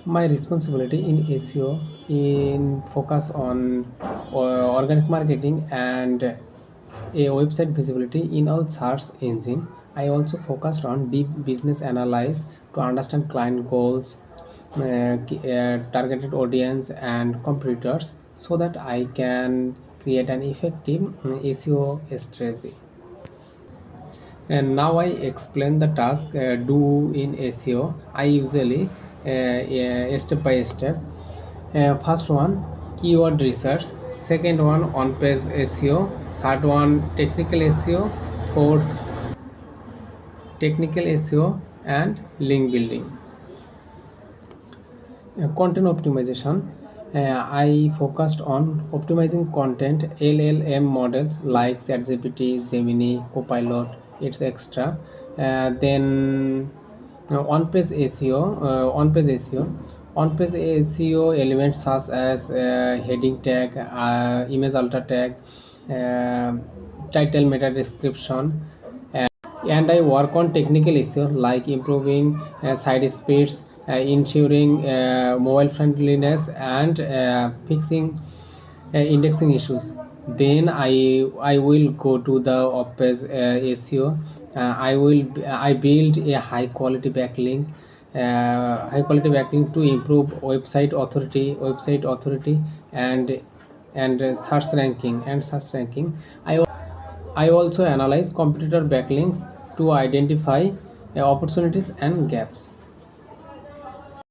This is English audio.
My responsibility in SEO in focus on organic marketing and a website visibility in all search engine. I also focused on deep business analysis to understand client goals, targeted audience and competitors, so that I can create an effective SEO strategy. And now I explain the task do in SEO. I usually step by step. First one, keyword research. Second one, on page SEO. Third one, technical SEO. Fourth, technical SEO and link building. Content optimization. I focused on optimizing content LLM models like ChatGPT, Gemini, Copilot, etc. Then on-page SEO, on-page SEO elements such as heading tag, image alter tag, title, meta description, and I work on technical issues like improving site speeds, ensuring mobile friendliness, and fixing indexing issues. Then I will go to the off-page SEO. I build a high quality backlink to improve website authority and search ranking. I also analyze competitor backlinks to identify opportunities and gaps.